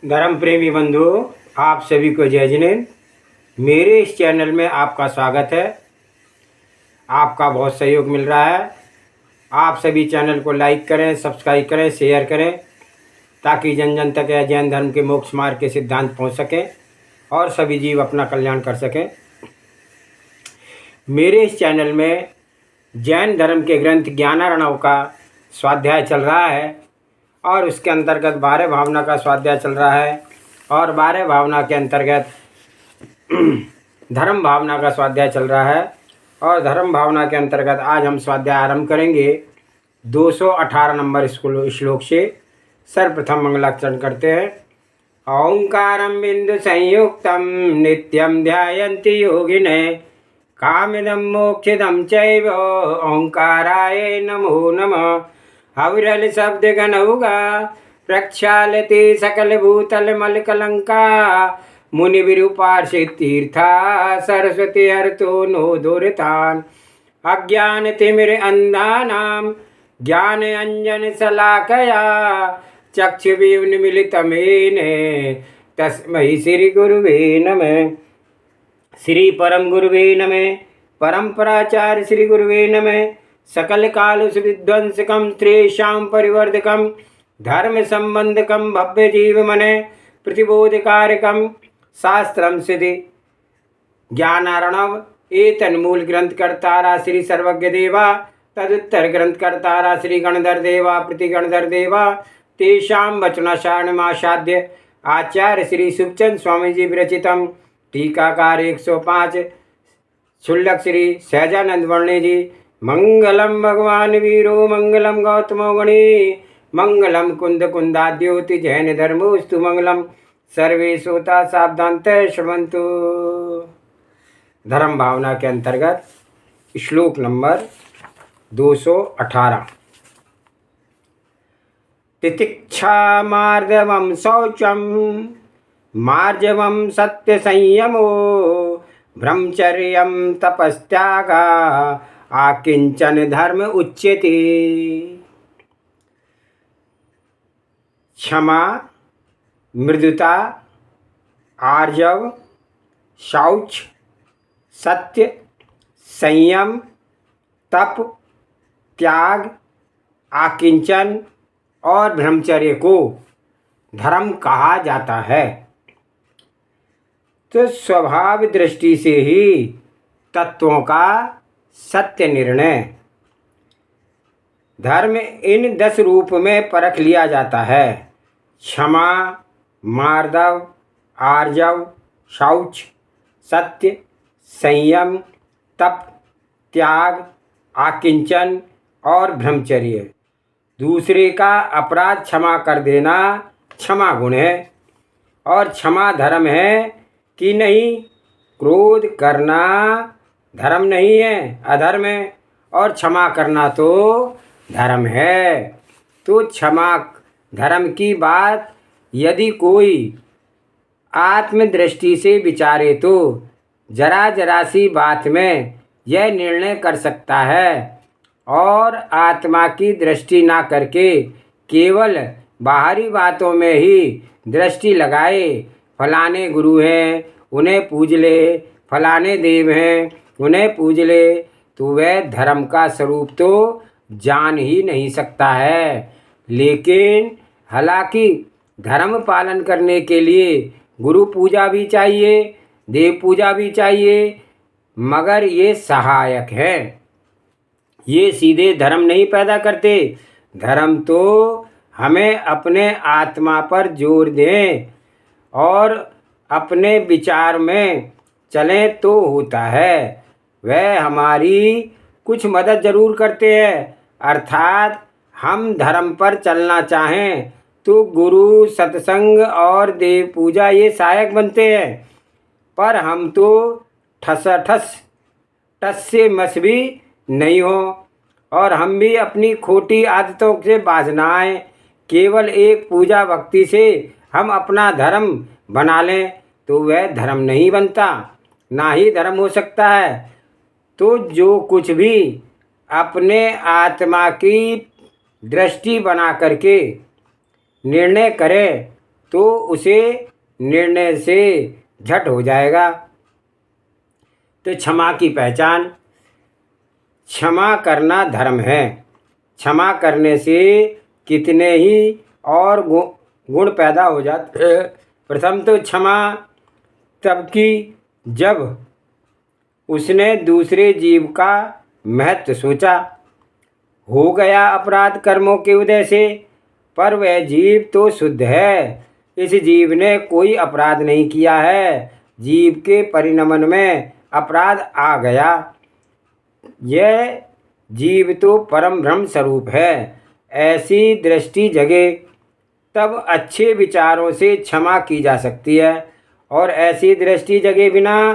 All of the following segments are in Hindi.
धर्म प्रेमी बंधुओं, आप सभी को जय जिनेंद्र। मेरे इस चैनल में आपका स्वागत है। आपका बहुत सहयोग मिल रहा है। आप सभी चैनल को लाइक करें, सब्सक्राइब करें, शेयर करें, ताकि जन जन तक यह जैन धर्म के मोक्ष मार्ग के सिद्धांत पहुंच सकें और सभी जीव अपना कल्याण कर सकें। मेरे इस चैनल में जैन धर्म के ग्रंथ ज्ञानार्णव का स्वाध्याय चल रहा है और उसके अंतर्गत 12 भावना का स्वाध्याय चल रहा है और 12 भावना के अंतर्गत धर्म भावना का स्वाध्याय चल रहा है और धर्म भावना के अंतर्गत आज हम स्वाध्याय आरंभ करेंगे 218 नंबर श्लोक से। सर्वप्रथम मंगलाचरण करते हैं। ओंकारं बिंदु संयुक्तं नित्यं ध्यायन्ति योगिनः कामिदं मोक्षदं चैव ओंकाराय नमो नमः। अविरल शब्द गनौगा प्रक्षालते सकल भूतल मल कलंका मुनि विरूपार्षि तीर्था सरस्वती हरतो नो दुरितान। अज्ञान तिमिर अंधानाम ज्ञान अंजन शलाकया चक्षुर्विमिलितमेने तस्मै श्री गुरुवे नमः। श्री परम गुरुवे नमः। परंपराचार्य श्री गुरुवे नमः। सकल काल विध्वंसकम त्रेषां परिवर्धकम धर्म संबंधकम भव्य जीव मने प्रतिबोधकारकम शास्त्रम सिद्धि ज्ञानार्णव। एतन्मूल ग्रंथ कर्तारा श्री सर्वज्ञ देवा तदुत्तर ग्रंथ कर्तारा श्री गणधर देवा प्रति गणधर देवा तेषां वचनाशारणमासाद्य आचार्य श्री सुखचंद स्वामी जी विरचितम टीकाकार 105 शुल्लक श्री सहजानंद वर्णे जी। मंगलम भगवान वीरो मंगलम गौतमो गणे मंगलम कुंद कुंदाद्योति जैन धर्मोस्तु मंगलम सर्वे श्रोता सावधानतः श्रवन्तु। धर्म भावना के अंतर्गत श्लोक नंबर 218। तितिक्षा मार्दवम शौचम मार्जवम सत्य संयमो ब्रह्मचर्यम तपस्त्यागा आकिंचन धर्म उच्यते। क्षमा, मृदुता, आर्जव, शौच, सत्य, संयम, तप, त्याग, आकिंचन और ब्रह्मचर्य को धर्म कहा जाता है। तो स्वभाव दृष्टि से ही तत्वों का सत्य निर्णय धर्म इन 10 रूप में परख लिया जाता है। क्षमा, मार्दव, आर्जव, शौच, सत्य, संयम, तप, त्याग, आकिंचन और ब्रह्मचर्य। दूसरे का अपराध क्षमा कर देना क्षमा गुण है और क्षमा धर्म है कि नहीं। क्रोध करना धर्म नहीं है, अधर्म है, और क्षमा करना तो धर्म है। तो क्षमा धर्म की बात यदि कोई आत्मदृष्टि से विचारे तो जरा जरा सी बात में यह निर्णय कर सकता है और आत्मा की दृष्टि ना करके केवल बाहरी बातों में ही दृष्टि लगाए। फलाने गुरु हैं उन्हें पूज ले, फलाने देव हैं उन्हें पूज ले, तो वह धर्म का स्वरूप तो जान ही नहीं सकता है। लेकिन हालांकि धर्म पालन करने के लिए गुरु पूजा भी चाहिए, देव पूजा भी चाहिए, मगर ये सहायक है, ये सीधे धर्म नहीं पैदा करते। धर्म तो हमें अपने आत्मा पर जोर दें और अपने विचार में चलें तो होता है। वह हमारी कुछ मदद ज़रूर करते हैं, अर्थात हम धर्म पर चलना चाहें तो गुरु, सत्संग और देव पूजा ये सहायक बनते हैं। पर हम तो ठस से मस भी नहीं हो और हम भी अपनी खोटी आदतों से बाज ना आएं। केवल एक पूजा भक्ति से हम अपना धर्म बना लें तो वह धर्म नहीं बनता, ना ही धर्म हो सकता है। तो जो कुछ भी अपने आत्मा की दृष्टि बना करके निर्णय करे तो उसे निर्णय से झट हो जाएगा। तो क्षमा की पहचान। क्षमा करना धर्म है। क्षमा करने से कितने ही और गुण पैदा हो जाते हैं। प्रथम तो क्षमा तब की जब उसने दूसरे जीव का महत्व सोचा। हो गया अपराध कर्मों के उदय से, पर वह जीव तो शुद्ध है। इस जीव ने कोई अपराध नहीं किया है, जीव के परिणमन में अपराध आ गया। यह जीव तो परम ब्रह्म स्वरूप है। ऐसी दृष्टि जगे तब अच्छे विचारों से क्षमा की जा सकती है, और ऐसी दृष्टि जगे बिना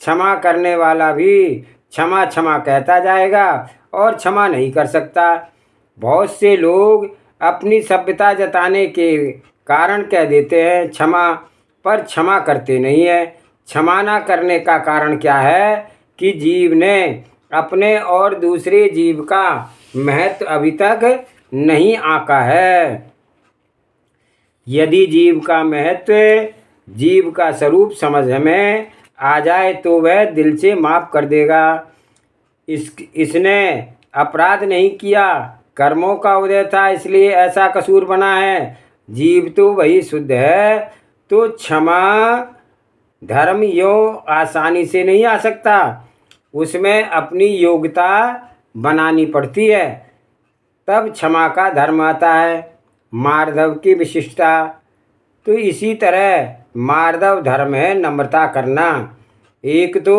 क्षमा करने वाला भी क्षमा क्षमा कहता जाएगा और क्षमा नहीं कर सकता। बहुत से लोग अपनी सभ्यता जताने के कारण कह देते हैं क्षमा, पर क्षमा करते नहीं है। क्षमा ना करने का कारण क्या है कि जीव ने अपने और दूसरे जीव का महत्व अभी तक नहीं आंका है। यदि जीव का महत्व, जीव का स्वरूप समझ में आ जाए तो वह दिल से माफ़ कर देगा। इसने अपराध नहीं किया, कर्मों का उदय था इसलिए ऐसा कसूर बना है। जीव तो वही शुद्ध है, तो क्षमा धर्म यो आसानी से नहीं आ सकता। उसमें अपनी योग्यता बनानी पड़ती है, तब क्षमा का धर्म आता है। मार्दव की विशिष्टता। तो इसी तरह मार्दव धर्म है नम्रता करना। एक तो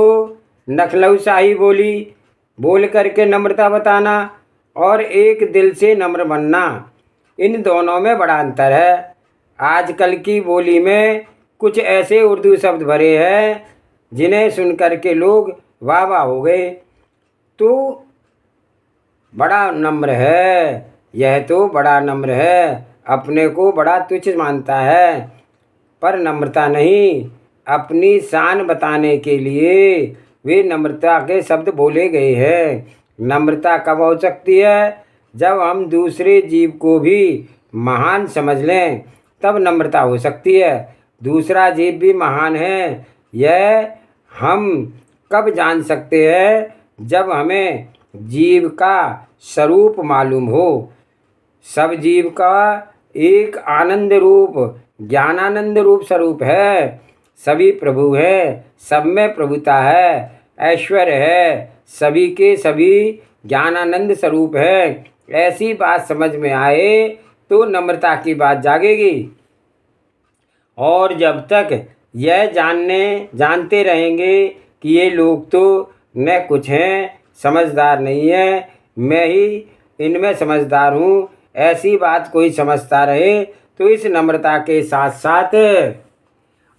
नखलऊशाही बोल करके नम्रता बताना, और एक दिल से नम्र बनना। इन दोनों में बड़ा अंतर है। आजकल की बोली में कुछ ऐसे उर्दू शब्द भरे हैं जिन्हें सुनकर के लोग वाह वाह हो गए। तो बड़ा नम्र है, यह तो बड़ा नम्र है, अपने को बड़ा तुच्छ मानता है। पर नम्रता नहीं, अपनी शान बताने के लिए वे नम्रता के शब्द बोले गए हैं। नम्रता कब हो सकती है? जब हम दूसरे जीव को भी महान समझ लें, तब नम्रता हो सकती है। दूसरा जीव भी महान है, यह हम कब जान सकते हैं? जब हमें जीव का स्वरूप मालूम हो। सब जीव का एक आनंद रूप, ज्ञानानंद रूप स्वरूप है। सभी प्रभु है, सब में प्रभुता है, ऐश्वर्य है, सभी के सभी ज्ञानानंद स्वरूप है। ऐसी बात समझ में आए तो नम्रता की बात जागेगी। और जब तक यह जानते रहेंगे कि ये लोग तो न कुछ हैं, समझदार नहीं है, मैं ही इनमें समझदार हूँ, ऐसी बात कोई समझता रहे तो इस नम्रता के साथ साथ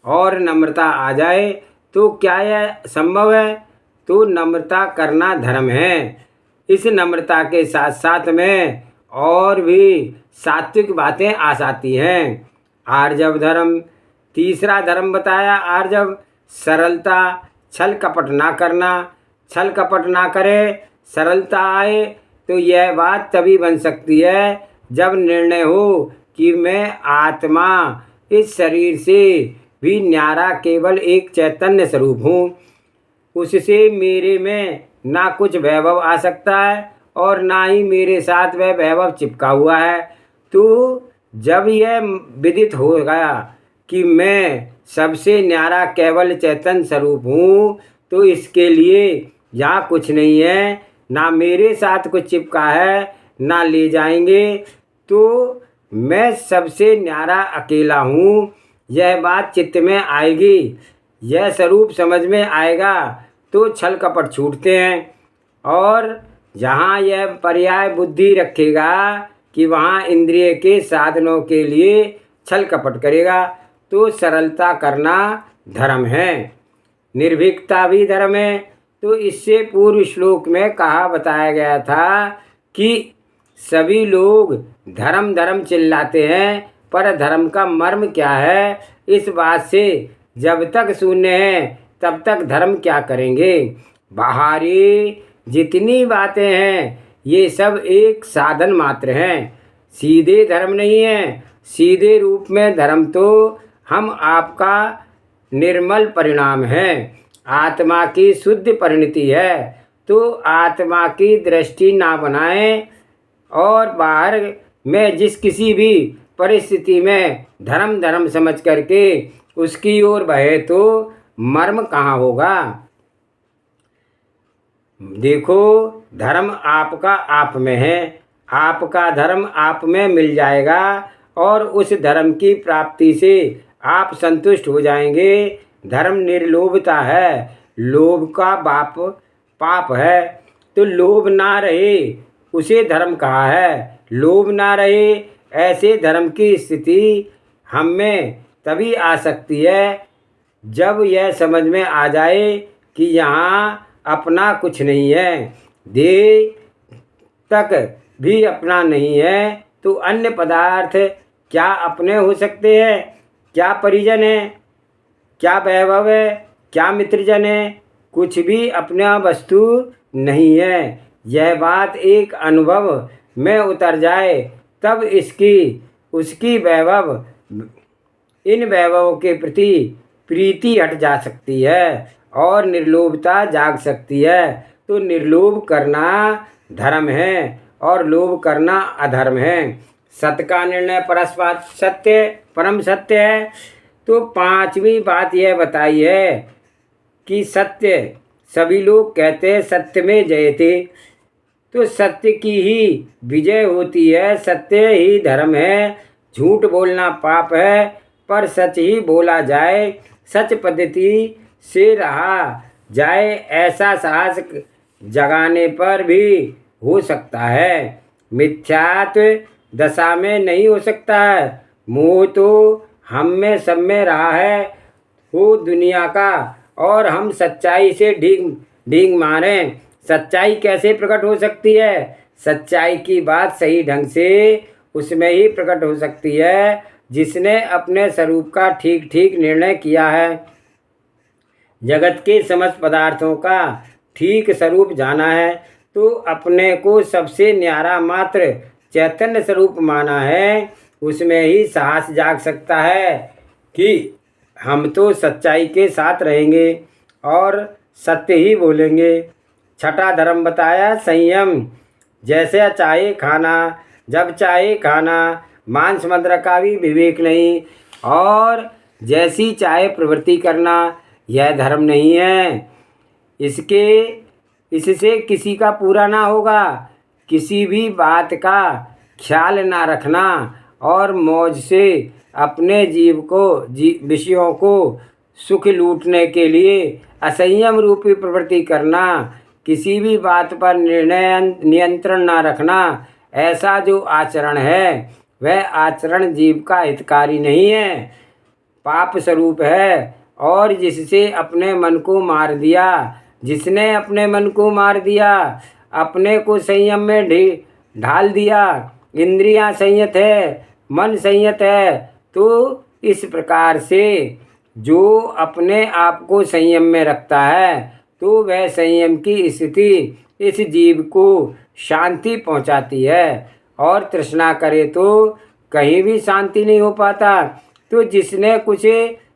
और नम्रता आ जाए तो क्या यह संभव है? तो नम्रता करना धर्म है। इस नम्रता के साथ साथ में और भी सात्विक बातें आ जाती हैं। आर्जव धर्म, तीसरा धर्म बताया आर्जव, सरलता, छल कपट ना करना। छल कपट ना करे, सरलता आए तो यह बात तभी बन सकती है जब निर्णय हो कि मैं आत्मा इस शरीर से भी न्यारा केवल एक चैतन्य स्वरूप हूँ। उससे मेरे में ना कुछ वैभव आ सकता है और ना ही मेरे साथ वह वैभव चिपका हुआ है। तो जब यह विदित हो गया कि मैं सबसे न्यारा केवल चैतन्य स्वरूप हूँ, तो इसके लिए यहाँ कुछ नहीं है, ना मेरे साथ कुछ चिपका है, ना ले जाएंगे, तो मैं सबसे न्यारा अकेला हूँ। यह बात चित्त में आएगी, यह स्वरूप समझ में आएगा तो छल कपट छूटते हैं। और जहाँ यह पर्याय बुद्धि रखेगा कि वहाँ इंद्रिय के साधनों के लिए छल कपट करेगा, तो सरलता करना धर्म है। निर्भीकता भी धर्म है। तो इससे पूर्व श्लोक में बताया गया था कि सभी लोग धर्म धर्म चिल्लाते हैं, पर धर्म का मर्म क्या है, इस बात से जब तक शून्य है तब तक धर्म क्या करेंगे। बाहरी जितनी बातें हैं ये सब एक साधन मात्र हैं, सीधे धर्म नहीं है। सीधे रूप में धर्म तो हम आपका निर्मल परिणाम है, आत्मा की शुद्ध परिणति है। तो आत्मा की दृष्टि ना बनाएं और बाहर में जिस किसी भी परिस्थिति में धर्म धर्म समझ करके उसकी ओर बहे तो मर्म कहाँ होगा। देखो, धर्म आपका आप में है, आपका धर्म आप में मिल जाएगा और उस धर्म की प्राप्ति से आप संतुष्ट हो जाएंगे। धर्म निर्लोभता है, लोभ का बाप पाप है। तो लोभ ना रहे उसे धर्म कहा है। लोभ ना रहे ऐसे धर्म की स्थिति हम में तभी आ सकती है जब यह समझ में आ जाए कि यहाँ अपना कुछ नहीं है, देह तक भी अपना नहीं है, तो अन्य पदार्थ क्या अपने हो सकते हैं? क्या परिजन है, क्या वैभव है, क्या मित्रजन है? कुछ भी अपना वस्तु नहीं है। यह बात एक अनुभव में उतर जाए तब इसकी उसकी वैभव इन वैभवों के प्रति प्रीति हट जा सकती है और निर्लोभता जाग सकती है। तो निर्लोभ करना धर्म है और लोभ करना अधर्म है। सत्य का निर्णय परस्पर सत्य परम सत्य है। तो पांचवी बात यह बताई है कि सत्य, सभी लोग कहते हैं सत्य में जयते, तो सत्य की ही विजय होती है। सत्य ही धर्म है। झूठ बोलना पाप है, पर सच ही बोला जाए, सच पद्धति से रहा जाए, ऐसा साहस जगाने पर भी हो सकता है। मिथ्यात्व दशा में नहीं हो सकता है। मोह तो हम में सब में रहा है हो दुनिया का, और हम सच्चाई से ढींग मारें। सच्चाई कैसे प्रकट हो सकती है? सच्चाई की बात सही ढंग से उसमें ही प्रकट हो सकती है जिसने अपने स्वरूप का ठीक ठीक निर्णय किया है। जगत के समस्त पदार्थों का ठीक स्वरूप जाना है तो अपने को सबसे न्यारा मात्र चैतन्य स्वरूप माना है। उसमें ही साहस जाग सकता है कि हम तो सच्चाई के साथ रहेंगे और सत्य ही बोलेंगे। छठा धर्म बताया संयम। जैसे चाहे खाना, जब चाहे खाना, मांस मदिरा का भी विवेक नहीं, और जैसी चाहे प्रवृत्ति करना, यह धर्म नहीं है। इससे किसी का पूरा ना होगा। किसी भी बात का ख्याल ना रखना और मौज से अपने विषयों को सुख लूटने के लिए असंयम रूपी प्रवृत्ति करना, किसी भी बात पर नियंत्रण ना रखना, ऐसा जो आचरण है वह आचरण जीव का हितकारी नहीं है, पाप स्वरूप है। और जिससे अपने मन को मार दिया, जिसने अपने मन को मार दिया, अपने को संयम में ढाल दिया, इंद्रियां संयत है, मन संयत है, तो इस प्रकार से जो अपने आप को संयम में रखता है तो वह संयम की स्थिति इस जीव को शांति पहुंचाती है। और तृष्णा करे तो कहीं भी शांति नहीं हो पाता। तो जिसने कुछ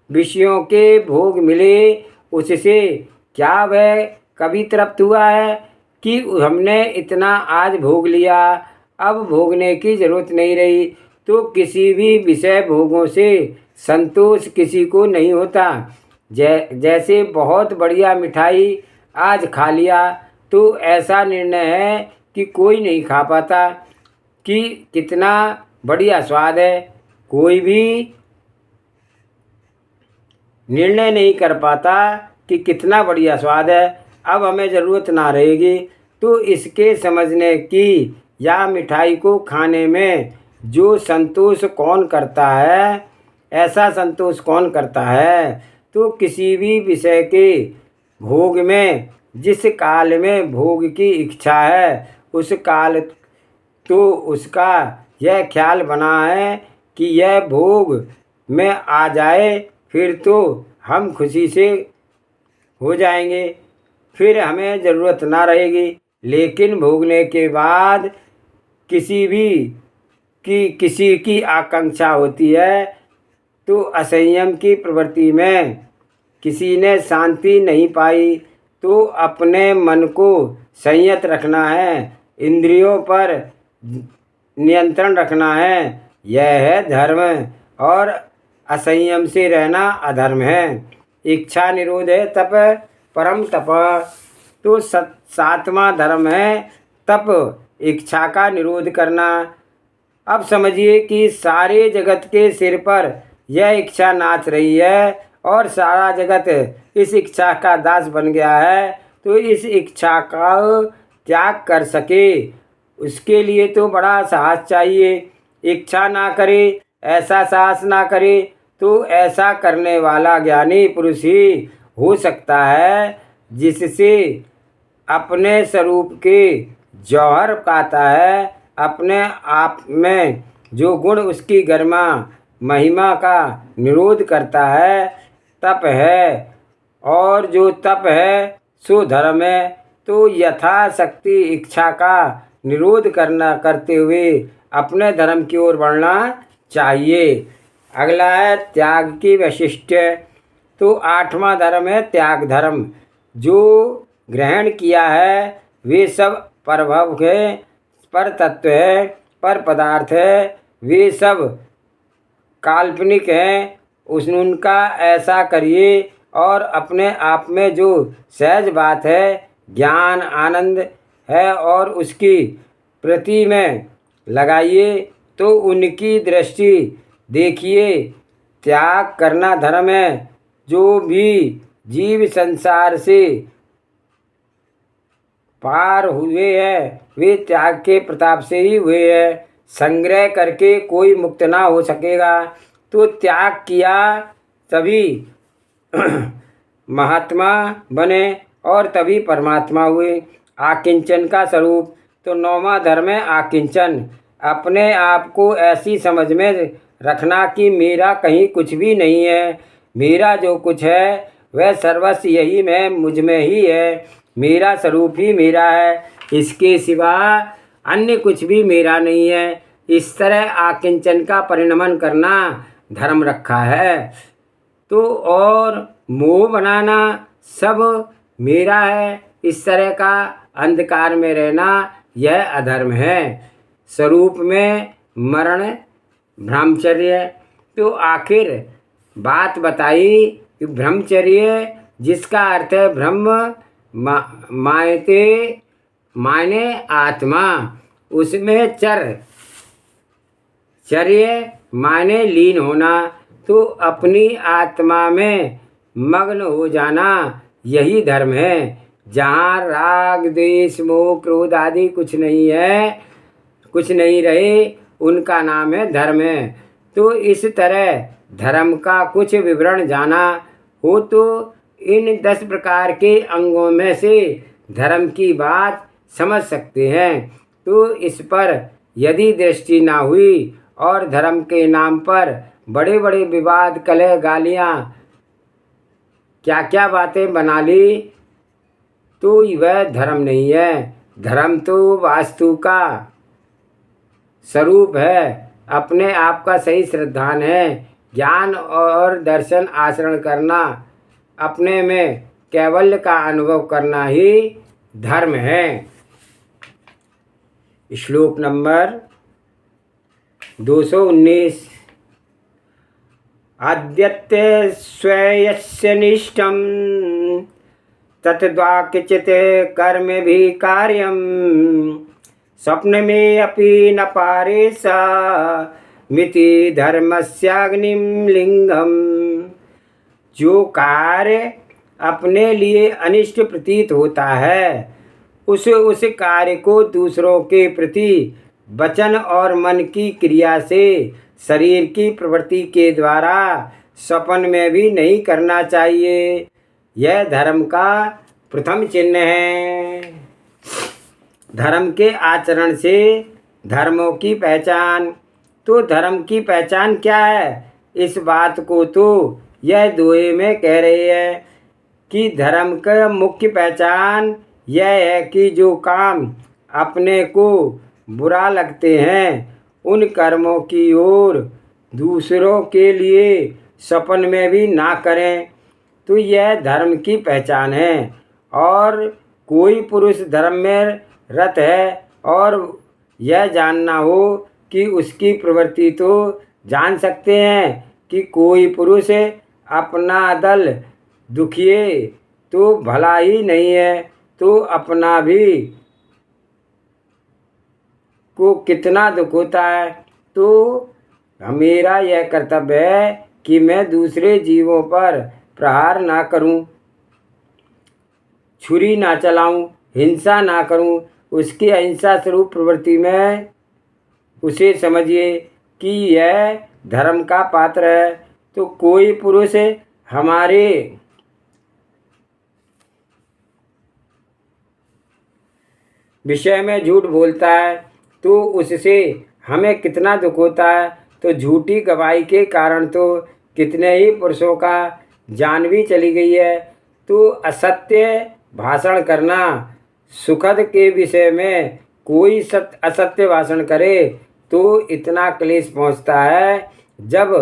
विषयों के भोग मिले उससे क्या वह कभी तृप्त हुआ है कि हमने इतना आज भोग लिया, अब भोगने की जरूरत नहीं रही? तो किसी भी विषय भोगों से संतोष किसी को नहीं होता। जैसे बहुत बढ़िया मिठाई आज खा लिया तो ऐसा निर्णय है कि कोई नहीं खा पाता कि कितना बढ़िया स्वाद है। कोई भी निर्णय नहीं कर पाता कि कितना बढ़िया स्वाद है, अब हमें ज़रूरत ना रहेगी। तो इसके समझने की या मिठाई को खाने में जो संतोष कौन करता है, ऐसा संतोष कौन करता है? तो किसी भी विषय के भोग में जिस काल में भोग की इच्छा है उस काल तो उसका यह ख्याल बना है कि यह भोग में आ जाए, फिर तो हम खुशी से हो जाएंगे, फिर हमें ज़रूरत ना रहेगी। लेकिन भोगने के बाद कि किसी की आकांक्षा होती है तो असंयम की प्रवृत्ति में किसी ने शांति नहीं पाई तो अपने मन को संयत रखना है, इंद्रियों पर नियंत्रण रखना है, यह है धर्म। और असंयम से रहना अधर्म है। इच्छा निरोध है तप, परम तप। तो सातवां धर्म है तप, इच्छा का निरोध करना। अब समझिए कि सारे जगत के सिर पर यह इच्छा नाच रही है और सारा जगत इस इच्छा का दास बन गया है। तो इस इच्छा का त्याग कर सके उसके लिए तो बड़ा साहस चाहिए। इच्छा ना करे, ऐसा साहस ना करे तो ऐसा करने वाला ज्ञानी पुरुष ही हो सकता है जिससे अपने स्वरूप के जौहर पाता है, अपने आप में जो गुण उसकी गरिमा महिमा का निरोध करता है, तप है। और जो तप है सो धर्म है। तो यथाशक्ति इच्छा का निरोध करते हुए अपने धर्म की ओर बढ़ना चाहिए। अगला है त्याग की वैशिष्ट्य। तो आठवां धर्म है त्याग धर्म। जो ग्रहण किया है वे सब परभव है, पर तत्व है, पर पदार्थ है, वे सब काल्पनिक हैं, उनका ऐसा करिए और अपने आप में जो सहज बात है, ज्ञान आनंद है और उसकी प्रति में लगाइए तो उनकी दृष्टि देखिए। त्याग करना धर्म है। जो भी जीव संसार से पार हुए हैं वे त्याग के प्रताप से ही हुए हैं। संग्रह करके कोई मुक्त ना हो सकेगा। तो त्याग किया तभी महात्मा बने और तभी परमात्मा हुए। आकिंचन का स्वरूप। तो नौवां धर्म है आकिंचन। अपने आप को ऐसी समझ में रखना कि मेरा कहीं कुछ भी नहीं है, मेरा जो कुछ है वह सर्वस्व यही मैं मुझ में ही है, मेरा स्वरूप ही मेरा है, इसके सिवा अन्य कुछ भी मेरा नहीं है। इस तरह आकिंचन का परिणमन करना धर्म रखा है। तो और मोह बनाना सब मेरा है, इस तरह का अंधकार में रहना यह अधर्म है। स्वरूप में मरण ब्रह्मचर्य। तो आखिर बात बताई कि ब्रह्मचर्य जिसका अर्थ है ब्रह्म मायते मायने आत्मा, उसमें चर्य मायने लीन होना। तो अपनी आत्मा में मग्न हो जाना यही धर्म है। जहाँ राग द्वेष मोह क्रोध आदि कुछ नहीं है, कुछ नहीं रहे, उनका नाम है धर्म है। तो इस तरह धर्म का कुछ विवरण जाना हो तो इन 10 प्रकार के अंगों में से धर्म की बात समझ सकते हैं। तो इस पर यदि दृष्टि ना हुई और धर्म के नाम पर बड़े बड़े विवाद कलह गालियाँ क्या क्या बातें बना ली तो वह धर्म नहीं है। धर्म तो वास्तु का स्वरूप है, अपने आप का सही श्रद्धान है। ज्ञान और दर्शन आचरण करना, अपने में कैवल्य का अनुभव करना ही धर्म है। श्लोक नंबर 219। अद्यत्ते स्वयस्य निष्ठं तद्वाक्यचित् कर्म भी कार्यम स्वप्न में अपि न पारे सा मिति धर्मस्याग्निम लिंगम। जो कार्य अपने लिए अनिष्ट प्रतीत होता है उस कार्य को दूसरों के प्रति वचन और मन की क्रिया से शरीर की प्रवृत्ति के द्वारा स्वप्न में भी नहीं करना चाहिए। यह धर्म का प्रथम चिन्ह है। धर्म के आचरण से धर्मों की पहचान। तो धर्म की पहचान क्या है? इस बात को तो यह दोहे में कह रही है कि धर्म का मुख्य पहचान यह है कि जो काम अपने को बुरा लगते हैं उन कर्मों की ओर दूसरों के लिए सपन में भी ना करें, तो यह धर्म की पहचान है। और कोई पुरुष धर्म में रत है और यह जानना हो कि उसकी प्रवृत्ति तो जान सकते हैं कि कोई पुरुष अपना दल दुखिए तो भला ही नहीं है, तो अपना भी को कितना दुख होता है। तो मेरा यह कर्तव्य है कि मैं दूसरे जीवों पर प्रहार ना करूं, छुरी ना चलाऊं, हिंसा ना करूं। उसकी अहिंसा स्वरूप प्रवृत्ति में उसे समझिए कि यह धर्म का पात्र है। तो कोई पुरुष हमारे विषय में झूठ बोलता है तो उससे हमें कितना दुख होता है। तो झूठी गवाही के कारण तो कितने ही पुरुषों का जान भी चली गई है। तो असत्य भाषण करना, सुखद के विषय में कोई असत्य भाषण करे तो इतना क्लेश पहुंचता है। जब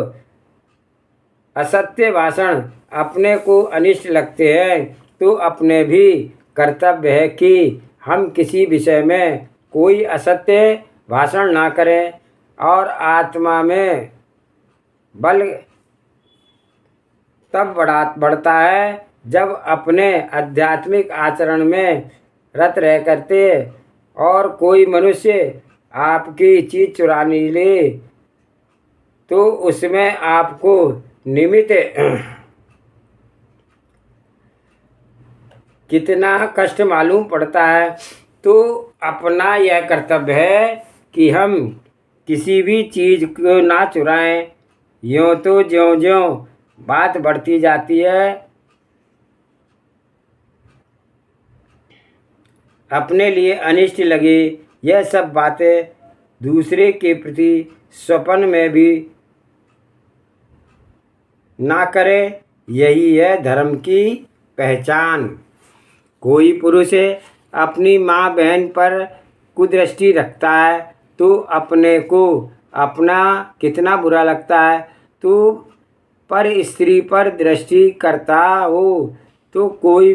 असत्य भाषण अपने को अनिष्ट लगते हैं तो अपने भी कर्तव्य है कि हम किसी विषय में कोई असत्य भाषण ना करें। और आत्मा में बल तब बढ़ता है जब अपने आध्यात्मिक आचरण में रत रह करते और कोई मनुष्य आपकी चीज चुराने ले तो उसमें आपको निमित्त कितना कष्ट मालूम पड़ता है। तो अपना यह कर्तव्य है कि हम किसी भी चीज़ को ना चुराएं। यूँ तो ज्यों ज्यों बात बढ़ती जाती है, अपने लिए अनिष्ट लगे यह सब बातें दूसरे के प्रति स्वप्न में भी ना करें। यही है धर्म की पहचान। कोई पुरुष अपनी माँ बहन पर कुदृष्टि रखता है तो अपने को अपना कितना बुरा लगता है। तो पर स्त्री पर दृष्टि करता हो तो कोई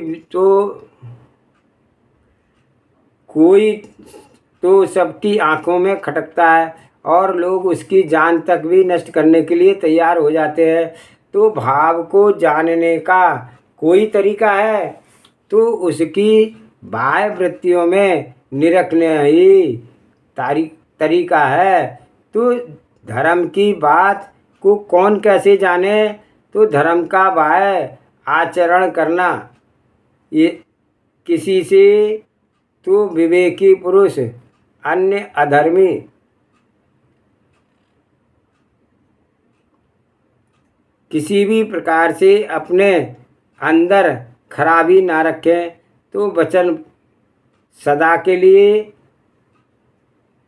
तो सबकी आंखों में खटकता है और लोग उसकी जान तक भी नष्ट करने के लिए तैयार हो जाते हैं। तो भाव को जानने का कोई तरीका है तो उसकी बाह्य वृत्तियों में निरखने ही तरीका है। तो धर्म की बात को कौन कैसे जाने। तो धर्म का बाह्य आचरण करना ये किसी से तो विवेकी पुरुष अन्य अधर्मी किसी भी प्रकार से अपने अंदर खराबी ना रखें। तो वचन सदा के लिए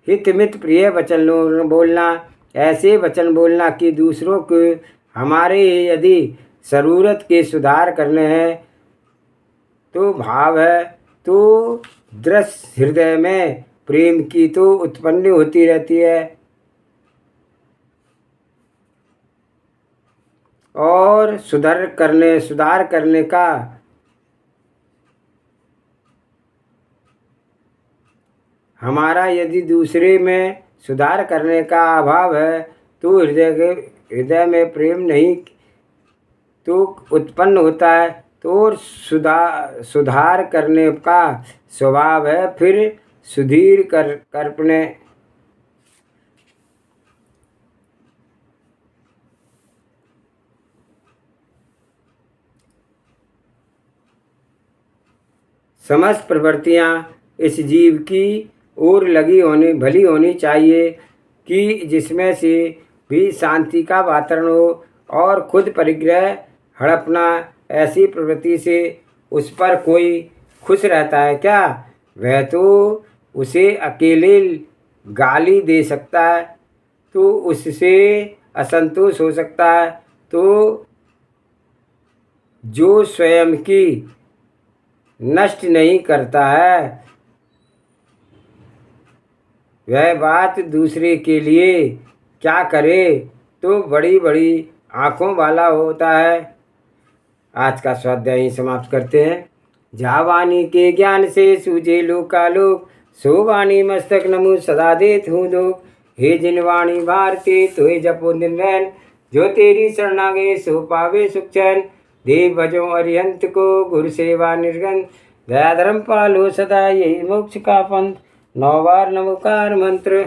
हितमित प्रिय वचन बोलना, ऐसे वचन बोलना कि दूसरों को हमारे यदि ज़रूरत के सुधार करने हैं तो भाव है तो दृढ़ हृदय में प्रेम की तो उत्पन्न होती रहती है। और सुधार करने का हमारा यदि दूसरे में सुधार करने का अभाव है तो हृदय में प्रेम नहीं तो उत्पन्न होता है। तो सुधार करने का स्वभाव है फिर सुधीर करने समस्त प्रवृत्तियाँ इस जीव की ओर भली होनी चाहिए कि जिसमें से भी शांति का वातावरण हो और खुद परिग्रह हड़पना। ऐसी प्रवृत्ति से उस पर कोई खुश रहता है क्या। वह तो उसे अकेले गाली दे सकता है तो उससे असंतोष हो सकता है। तो जो स्वयं की नष्ट नहीं करता है वह बात दूसरे के लिए क्या करे तो बड़ी बड़ी आँखों वाला होता है। आज का स्वाध्याय ही समाप्त करते हैं। जा वाणी के ज्ञान से सूझे लोकालोक, सो वाणी मस्तक नमु सदा देत हूँ दुख। हे जिन वाणी भारती तुहे जपो निर्वैन, जो तेरी शरणागे सो पावे सुख चैन। देव भजो अरिहंत को गुरु सेवा निर्गन, दया धर्म पालो सदा यही मोक्ष का पंथ। 9 बार नमोकार मंत्र।